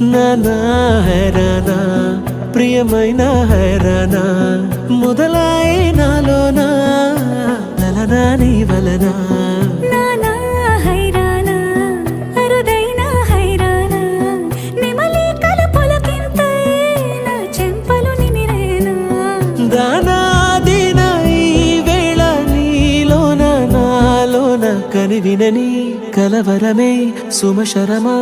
నానా హైరానా ప్రియమైన హైరానా మొదలాయి నాలోనా లలనా నీ వలనా నానా హైరానా అరుదైన హైరానా నిమలి కలుపులకింతై నా చెంపలు నిమిరేనా దానా దీనా ఈ వేళ నీలోన నాలోన కనివినని కలవరమే సుమశరమా